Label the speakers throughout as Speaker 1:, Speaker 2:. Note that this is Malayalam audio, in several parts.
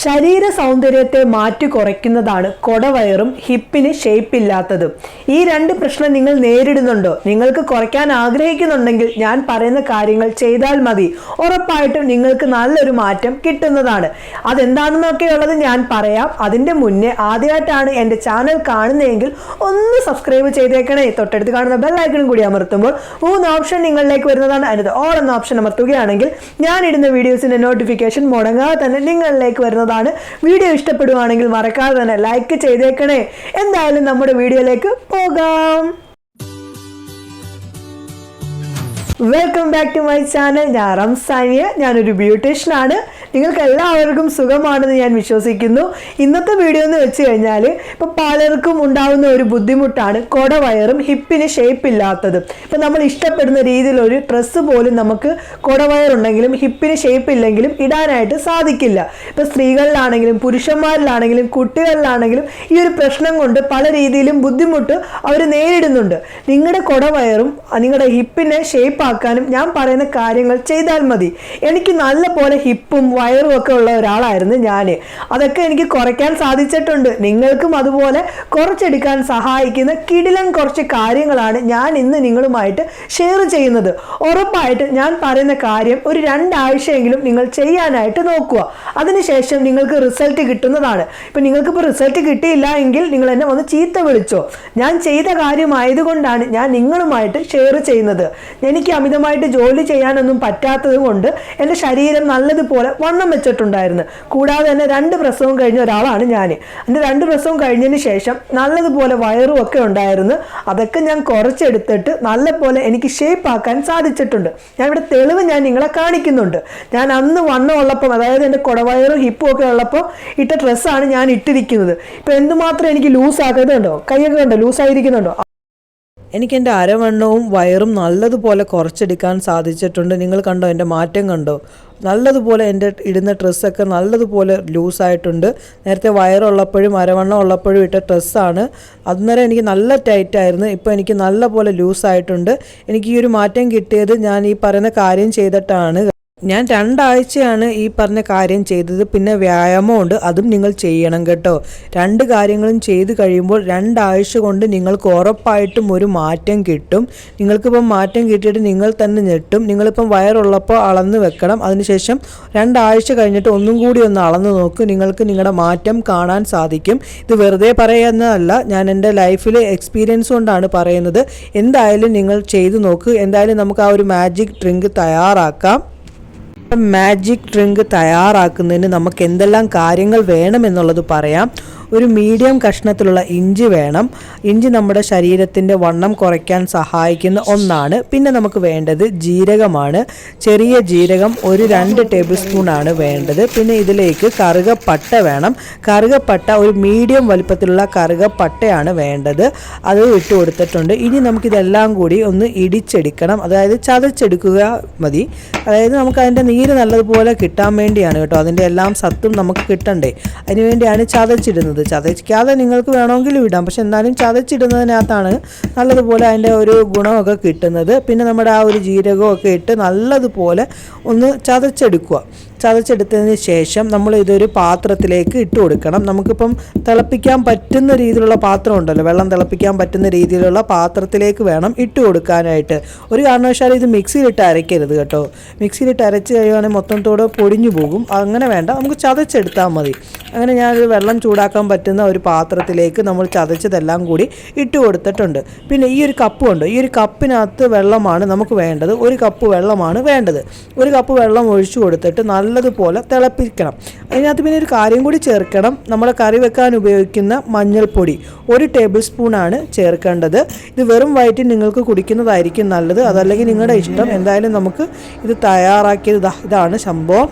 Speaker 1: ശരീര സൗന്ദര്യത്തെ മാറ്റി കുറയ്ക്കുന്നതാണ് കൊടവയറും ഹിപ്പിന് ഷേപ്പ് ഇല്ലാത്തതും. ഈ രണ്ട് പ്രശ്നം നിങ്ങൾ നേരിടുന്നുണ്ടോ? നിങ്ങൾക്ക് കുറയ്ക്കാൻ ആഗ്രഹിക്കുന്നുണ്ടെങ്കിൽ ഞാൻ പറയുന്ന കാര്യങ്ങൾ ചെയ്താൽ മതി. ഉറപ്പായിട്ടും നിങ്ങൾക്ക് നല്ലൊരു മാറ്റം കിട്ടുന്നതാണ്. അതെന്താണെന്നൊക്കെയുള്ളത് ഞാൻ പറയാം. അതിൻ്റെ മുന്നേ ആദ്യമായിട്ടാണ് എൻ്റെ ചാനൽ കാണുന്നതെങ്കിൽ ഒന്ന് സബ്സ്ക്രൈബ് ചെയ്തേക്കണേ. തൊട്ടടുത്ത് കാണുന്ന ബെല്ലൈക്കണും കൂടി അമർത്തുമ്പോൾ 3 ഓപ്ഷൻ നിങ്ങളിലേക്ക് വരുന്നതാണ്. അതിനകത്ത് ഓൾ എന്ന ഓപ്ഷൻ അമർത്തുകയാണെങ്കിൽ ഞാൻ ഇടുന്ന വീഡിയോസിൻ്റെ നോട്ടിഫിക്കേഷൻ മുടങ്ങാതെ തന്നെ നിങ്ങളിലേക്ക് വരുന്നതാണ്. വീഡിയോ ഇഷ്ടപ്പെടുവാണെങ്കിൽ മറക്കാതെ തന്നെ ലൈക്ക് ചെയ്തേക്കണേ. എന്തായാലും നമ്മുടെ വീഡിയോയിലേക്ക് പോകാം. Welcome back to my channel. ഞാൻ റംസാനിയ. ഞാനൊരു ബ്യൂട്ടീഷ്യനാണ്. നിങ്ങൾക്ക് എല്ലാവർക്കും സുഖമാണെന്ന് ഞാൻ വിശ്വസിക്കുന്നു. ഇന്നത്തെ വീഡിയോ എന്ന് വെച്ച് കഴിഞ്ഞാൽ ഇപ്പോൾ പലർക്കും ഉണ്ടാകുന്ന ഒരു ബുദ്ധിമുട്ടാണ് കൊടവയറും ഹിപ്പിന് ഷേപ്പ് ഇല്ലാത്തതും. ഇപ്പം നമ്മൾ ഇഷ്ടപ്പെടുന്ന രീതിയിലൊരു ഡ്രസ്സ് പോലും നമുക്ക് കൊടവയറുണ്ടെങ്കിലും ഹിപ്പിന് ഷേപ്പ് ഇല്ലെങ്കിലും ഇടാനായിട്ട് സാധിക്കില്ല. ഇപ്പം സ്ത്രീകളിലാണെങ്കിലും പുരുഷന്മാരിലാണെങ്കിലും കുട്ടികളിലാണെങ്കിലും ഈ ഒരു പ്രശ്നം കൊണ്ട് പല രീതിയിലും ബുദ്ധിമുട്ട് അവർ നേരിടുന്നുണ്ട്. നിങ്ങളുടെ കൊടവയറും നിങ്ങളുടെ ഹിപ്പിനെ ഷേപ്പ് ആക്കാനും ഞാൻ പറയുന്ന കാര്യങ്ങൾ ചെയ്താൽ മതി. എനിക്ക് നല്ല പോലെ ഹിപ്പും വയറും ഒക്കെ ഉള്ള ഒരാളായിരുന്നു ഞാൻ. അതൊക്കെ എനിക്ക് കുറയ്ക്കാൻ സാധിച്ചിട്ടുണ്ട്. നിങ്ങൾക്കും അതുപോലെ കുറച്ചെടുക്കാൻ സഹായിക്കുന്ന കിടിലൻ കുറച്ച് കാര്യങ്ങളാണ് ഞാൻ ഇന്ന് നിങ്ങളുമായിട്ട് ഷെയർ ചെയ്യുന്നത്. ഉറപ്പായിട്ട് ഞാൻ പറയുന്ന കാര്യം ഒരു 2 ആഴ്ചയെങ്കിലും നിങ്ങൾ ചെയ്യാനായിട്ട് നോക്കുക. അതിനുശേഷം നിങ്ങൾക്ക് റിസൾട്ട് കിട്ടുന്നതാണ്. ഇപ്പം നിങ്ങൾക്കിപ്പോൾ റിസൾട്ട് കിട്ടിയില്ല എങ്കിൽ നിങ്ങൾ എന്നെ വന്ന് ചീത്ത വിളിച്ചോ. ഞാൻ ചെയ്ത കാര്യമായതുകൊണ്ടാണ് ഞാൻ നിങ്ങളുമായിട്ട് ഷെയർ ചെയ്യുന്നത്. എനിക്ക് അമിതമായിട്ട് ജോലി ചെയ്യാനൊന്നും പറ്റാത്തത് കൊണ്ട് എൻ്റെ ശരീരം നല്ലതുപോലെ വണ്ണം വെച്ചിട്ടുണ്ടായിരുന്നു. കൂടാതെ തന്നെ 2 പ്രസവം കഴിഞ്ഞ ഒരാളാണ് ഞാൻ. എൻ്റെ 2 പ്രസവം കഴിഞ്ഞതിന് ശേഷം നല്ലതുപോലെ വയറും ഒക്കെ ഉണ്ടായിരുന്നു. അതൊക്കെ ഞാൻ കുറച്ചെടുത്തിട്ട് നല്ലപോലെ എനിക്ക് ഷേപ്പ് ആക്കാൻ സാധിച്ചിട്ടുണ്ട്. ഞാൻ ഇവിടെ തെളിവ് ഞാൻ നിങ്ങളെ കാണിക്കുന്നുണ്ട്. ഞാൻ അന്ന് വണ്ണം ഉള്ളപ്പം, അതായത് എൻ്റെ കൊടവയറും ഹിപ്പും ഒക്കെ ഉള്ളപ്പോൾ ഇട്ട ഡ്രസ്സാണ് ഞാൻ ഇട്ടിരിക്കുന്നത്. ഇപ്പം എന്തുമാത്രം എനിക്ക് ലൂസ് ആക്കുന്നുണ്ടോ? കൈയൊക്കെ കണ്ടോ ലൂസായിരിക്കുന്നുണ്ടോ? എനിക്ക് എൻ്റെ അരവണ്ണവും വയറും നല്ലതുപോലെ കുറച്ചെടുക്കാൻ സാധിച്ചിട്ടുണ്ട്. നിങ്ങൾ കണ്ടോ എൻ്റെ മാറ്റം കണ്ടോ? നല്ലതുപോലെ എൻ്റെ ഇടുന്ന ഡ്രസ്സൊക്കെ നല്ലതുപോലെ ലൂസായിട്ടുണ്ട്. നേരത്തെ വയറുള്ളപ്പോഴും അരവണ്ണം ഉള്ളപ്പോഴും ഇട്ട ഡ്രസ്സാണ്. അന്നേരം എനിക്ക് നല്ല ടൈറ്റായിരുന്നു. ഇപ്പോൾ എനിക്ക് നല്ല പോലെ ലൂസായിട്ടുണ്ട്. എനിക്ക് ഈ ഒരു മാറ്റം കിട്ടിയത് ഞാൻ ഈ പറയുന്ന കാര്യം ചെയ്തിട്ടാണ്. ഞാൻ 2 ആഴ്ചയാണ് ഈ പറഞ്ഞ കാര്യം ചെയ്തത്. പിന്നെ വ്യായാമമുണ്ട്, അതും നിങ്ങൾ ചെയ്യണം കേട്ടോ. 2 കാര്യങ്ങളും ചെയ്ത് കഴിയുമ്പോൾ 2 ആഴ്ച കൊണ്ട് നിങ്ങൾക്ക് ഉറപ്പായിട്ടും ഒരു മാറ്റം കിട്ടും. നിങ്ങൾക്കിപ്പം മാറ്റം കിട്ടിയിട്ട് നിങ്ങൾ തന്നെ ഞെട്ടും. നിങ്ങളിപ്പം വയറുള്ളപ്പോൾ അളന്ന് വെക്കണം. അതിനുശേഷം 2 ആഴ്ച കഴിഞ്ഞിട്ട് ഒന്നും കൂടി ഒന്ന് അളന്ന് നോക്ക്. നിങ്ങൾക്ക് നിങ്ങളുടെ മാറ്റം കാണാൻ സാധിക്കും. ഇത് വെറുതെ പറയുന്നതല്ല, ഞാൻ എൻ്റെ ലൈഫിൽ എക്സ്പീരിയൻസ് കൊണ്ടാണ് പറയുന്നത്. എന്തായാലും നിങ്ങൾ ചെയ്തു നോക്ക്. എന്തായാലും നമുക്ക് ആ ഒരു മാജിക് ഡ്രിങ്ക് തയ്യാറാക്കാം. മാജിക് ഡ്രിങ്ക് തയ്യാറാക്കുന്നതിന് നമുക്ക് എന്തെല്ലാം കാര്യങ്ങൾ വേണമെന്നുള്ളത് പറയാം. ഒരു മീഡിയം കഷ്ണത്തിലുള്ള ഇഞ്ചി വേണം. ഇഞ്ചി നമ്മുടെ ശരീരത്തിൻ്റെ വണ്ണം കുറയ്ക്കാൻ സഹായിക്കുന്ന ഒന്നാണ്. പിന്നെ നമുക്ക് വേണ്ടത് ജീരകമാണ്. ചെറിയ ജീരകം ഒരു 2 ടേബിൾ സ്പൂണാണ് വേണ്ടത്. പിന്നെ ഇതിലേക്ക് കറുകപ്പട്ട വേണം. കറുകപ്പട്ട ഒരു മീഡിയം വലുപ്പത്തിലുള്ള കറുകപ്പട്ടയാണ് വേണ്ടത്. അത് ഇട്ട് കൊടുത്തിട്ടുണ്ട്. ഇനി നമുക്കിതെല്ലാം കൂടി ഒന്ന് ഇടിച്ചെടുക്കണം, അതായത് ചതച്ചെടുക്കുക മതി. അതായത് നമുക്ക് അതിൻ്റെ നീര് നല്ലതുപോലെ കിട്ടാൻ വേണ്ടിയാണ് കേട്ടോ. അതിൻ്റെ എല്ലാം സത്തും നമുക്ക് കിട്ടണ്ടേ, അതിനുവേണ്ടിയാണ് ചതച്ചിടുന്നത്. ചതയ്ക്കാതെ നിങ്ങൾക്ക് വേണമെങ്കിലും ഇടാം, പക്ഷെ എന്തായാലും ചതച്ചിടുന്നതിനകത്താണ് നല്ലതുപോലെ അതിൻ്റെ ഒരു ഗുണമൊക്കെ കിട്ടുന്നത്. പിന്നെ നമ്മുടെ ആ ഒരു ജീരകമൊക്കെ ഇട്ട് നല്ലതുപോലെ ഒന്ന് ചതച്ചെടുക്കുക. ചതച്ചെടുത്തതിന് ശേഷം നമ്മൾ ഇതൊരു പാത്രത്തിലേക്ക് ഇട്ട് കൊടുക്കണം. നമുക്കിപ്പം തിളപ്പിക്കാൻ പറ്റുന്ന രീതിയിലുള്ള പാത്രം ഉണ്ടല്ലോ, വെള്ളം തിളപ്പിക്കാൻ പറ്റുന്ന രീതിയിലുള്ള പാത്രത്തിലേക്ക് വേണം ഇട്ട് കൊടുക്കാനായിട്ട്. ഒരു കാരണവശാലും ഇത് മിക്സിയിലിട്ട് അരയ്ക്കരുത് കേട്ടോ. മിക്സിയിലിട്ട് അരച്ച് കഴിയുവാണെങ്കിൽ മൊത്തത്തോടെ പൊടിഞ്ഞു പോകും. അങ്ങനെ വേണ്ട, നമുക്ക് ചതച്ചെടുത്താൽ മതി. അങ്ങനെ ഞാനൊരു വെള്ളം ചൂടാക്കാൻ പറ്റുന്ന ഒരു പാത്രത്തിലേക്ക് നമ്മൾ ചതച്ചതെല്ലാം കൂടി ഇട്ട് കൊടുത്തിട്ടുണ്ട്. പിന്നെ ഈ ഒരു കപ്പുണ്ട്, ഈ ഒരു കപ്പിനകത്ത് വെള്ളമാണ് നമുക്ക് വേണ്ടത്. 1 കപ്പ് വെള്ളമാണ് വേണ്ടത്. 1 കപ്പ് വെള്ളം ഒഴിച്ചു കൊടുത്തിട്ട് നല്ലതുപോലെ തിളപ്പിക്കണം. അതിനകത്ത് പിന്നെ ഒരു കാര്യം കൂടി ചേർക്കണം. നമ്മൾ കറി വെക്കാൻ ഉപയോഗിക്കുന്ന മഞ്ഞൾപ്പൊടി 1 ടേബിൾ സ്പൂണാണ് ചേർക്കേണ്ടത്. ഇത് വെറും വയറ്റിൽ നിങ്ങൾക്ക് കുടിക്കുന്നതായിരിക്കും നല്ലത്, അതല്ലെങ്കിൽ നിങ്ങളുടെ ഇഷ്ടം. എന്തായാലും നമുക്ക് ഇത് തയ്യാറാക്കിയത് ഇതാണ് സംഭവം.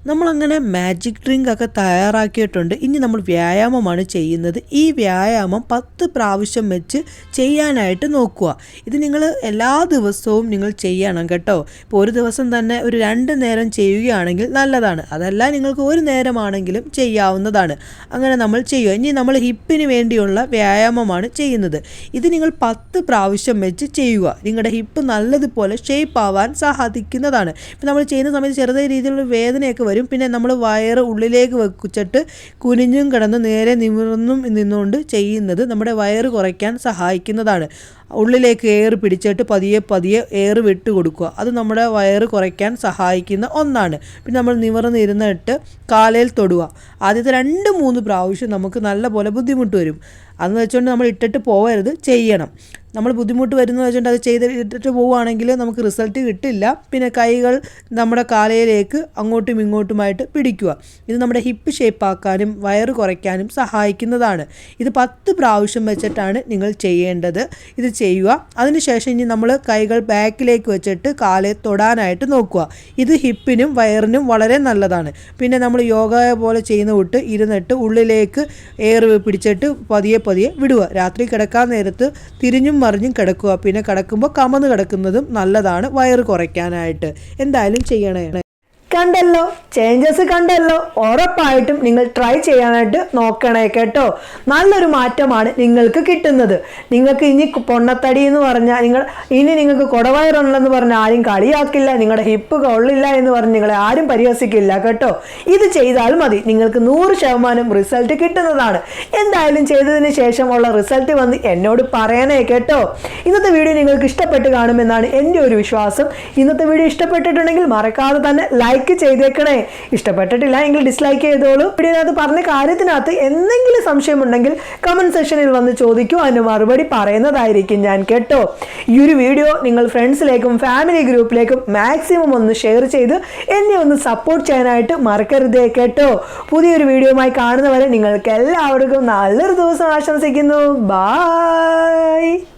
Speaker 1: നമ്മളങ്ങനെ മാജിക് ഡ്രിങ്ക് ഒക്കെ തയ്യാറാക്കിയിട്ടുണ്ട്. ഇനി നമ്മൾ വ്യായാമമാണ് ചെയ്യുന്നത്. ഈ വ്യായാമം 10 പ്രാവശ്യം വെച്ച് ചെയ്യാനായിട്ട് നോക്കുക. ഇത് നിങ്ങൾ എല്ലാ ദിവസവും നിങ്ങൾ ചെയ്യണം കേട്ടോ. ഇപ്പോൾ ഒരു ദിവസം തന്നെ ഒരു 2 നേരം ചെയ്യുകയാണെങ്കിൽ നല്ലതാണ്. അതല്ല നിങ്ങൾക്ക് 1 നേരമാണെങ്കിലും ചെയ്യാവുന്നതാണ്. അങ്ങനെ നമ്മൾ ചെയ്യുക. ഇനി നമ്മൾ ഹിപ്പിന് വേണ്ടിയുള്ള വ്യായാമമാണ് ചെയ്യുന്നത്. ഇത് നിങ്ങൾ 10 പ്രാവശ്യം വെച്ച് ചെയ്യുക. നിങ്ങളുടെ ഹിപ്പ് നല്ലതുപോലെ ഷേപ്പ് ആവാൻ സാധിക്കുന്നതാണ്. ഇപ്പം നമ്മൾ ചെയ്യുന്ന സമയത്ത് ചെറുതായ രീതിയിലുള്ള വേദനയൊക്കെ
Speaker 2: വരും. പിന്നെ നമ്മൾ വയറ് ഉള്ളിലേക്ക് വെച്ചിട്ട് കുനിഞ്ഞും കിടന്ന് നേരെ നിമിർന്നും നിന്നുകൊണ്ട് ചെയ്യുന്നത് നമ്മുടെ വയറ് കുറയ്ക്കാൻ സഹായിക്കുന്നതാണ്. ഉള്ളിലേക്ക് എയർ പിടിച്ചിട്ട് പതിയെ എയർ വിട്ട് കൊടുക്കുക. അത് നമ്മുടെ വയറ് കുറയ്ക്കാൻ സഹായിക്കുന്ന ഒന്നാണ്. പിന്നെ നമ്മൾ നിവർന്നിരുന്നിട്ട് കാലയിൽ തൊടുക. ആദ്യത്തെ 2-3 പ്രാവശ്യം നമുക്ക് നല്ല പോലെ ബുദ്ധിമുട്ട് വരും. അതെന്ന് വെച്ചുകൊണ്ട് നമ്മൾ ഇട്ടിട്ട് പോകരുത്, ചെയ്യണം. നമ്മൾ ബുദ്ധിമുട്ട് വരുന്നത് വെച്ചുകൊണ്ട് അത് ഇട്ടിട്ട് പോവുകയാണെങ്കിൽ നമുക്ക് റിസൾട്ട് കിട്ടില്ല. പിന്നെ കൈകൾ നമ്മുടെ കാലയിലേക്ക് അങ്ങോട്ടും ഇങ്ങോട്ടുമായിട്ട് പിടിക്കുക. ഇത് നമ്മുടെ ഹിപ്പ് ഷേപ്പാക്കാനും വയറ് കുറയ്ക്കാനും സഹായിക്കുന്നതാണ്. ഇത് 10 പ്രാവശ്യം വെച്ചിട്ടാണ് നിങ്ങൾ ചെയ്യേണ്ടത്. ഇത് ചെയ്യുക. അതിനുശേഷം ഇനി നമ്മൾ കൈകൾ ബാക്കിലേക്ക് വെച്ചിട്ട് കാലെ തൊടാനായിട്ട് നോക്കുക. ഇത് ഹിപ്പിനും വയറിനും വളരെ നല്ലതാണ്. പിന്നെ നമ്മൾ യോഗ പോലെ ചെയ്യുന്ന വിട്ട് ഇരുന്നിട്ട് ഉള്ളിലേക്ക് എയർ പിടിച്ചിട്ട് പതിയെ വിടുക. രാത്രി കിടക്കാൻ നേരത്ത് തിരിഞ്ഞും മറിഞ്ഞും കിടക്കുക. പിന്നെ കിടക്കുമ്പോൾ കമന്ന് കിടക്കുന്നതും നല്ലതാണ് വയറ് കുറയ്ക്കാനായിട്ട്. എന്തായാലും ചെയ്യണേ.
Speaker 1: കണ്ടല്ലോ, ചേഞ്ചസ് കണ്ടല്ലോ. ഉറപ്പായിട്ടും നിങ്ങൾ ട്രൈ ചെയ്യാനായിട്ട് നോക്കണേ കേട്ടോ. നല്ലൊരു മാറ്റമാണ് നിങ്ങൾക്ക് കിട്ടുന്നത്. നിങ്ങൾക്ക് ഇനി പൊണ്ണത്തടി എന്ന് പറഞ്ഞാൽ നിങ്ങൾക്ക് കുടവയറുണ്ടെന്ന് പറഞ്ഞാൽ ആരും കളിയാക്കില്ല. നിങ്ങളുടെ ഹിപ്പ് കൊള്ളില്ല എന്ന് പറഞ്ഞ് നിങ്ങളെ ആരും പരിഹസിക്കില്ല കേട്ടോ. ഇത് ചെയ്താൽ മതി, നിങ്ങൾക്ക് 100% റിസൾട്ട് കിട്ടുന്നതാണ്. എന്തായാലും ചെയ്തതിന് ശേഷമുള്ള റിസൾട്ട് വന്ന് എന്നോട് പറയണേ കേട്ടോ. ഇന്നത്തെ വീഡിയോ നിങ്ങൾക്ക് ഇഷ്ടപ്പെട്ട് കാണുമെന്നാണ് എൻ്റെ ഒരു വിശ്വാസം. ഇന്നത്തെ വീഡിയോ ഇഷ്ടപ്പെട്ടിട്ടുണ്ടെങ്കിൽ മറക്കാതെ തന്നെ ലൈക്ക് ചെയ്തേക്കണേ. ഇഷ്ടപ്പെട്ടിട്ടില്ല എങ്കിൽ ഡിസ്ലൈക്ക് ചെയ്തോളൂ. വീഡിയോനകത്ത് പറഞ്ഞ കാര്യത്തിനകത്ത് എന്തെങ്കിലും സംശയമുണ്ടെങ്കിൽ കമന്റ് സെക്ഷനിൽ വന്ന് ചോദിക്കൂ. അതിന് മറുപടി പറയുന്നതായിരിക്കും ഞാൻ കേട്ടോ. ഈ ഒരു വീഡിയോ നിങ്ങൾ ഫ്രണ്ട്സിലേക്കും ഫാമിലി ഗ്രൂപ്പിലേക്കും മാക്സിമം ഒന്ന് ഷെയർ ചെയ്ത് എന്നെ ഒന്ന് സപ്പോർട്ട് ചെയ്യാനായിട്ട് മറക്കരുതേ കേട്ടോ. പുതിയൊരു വീഡിയോയുമായി കാണുന്നവരെ നിങ്ങൾക്ക് എല്ലാവർക്കും നല്ലൊരു ദിവസം ആശംസിക്കുന്നു. ബൈ.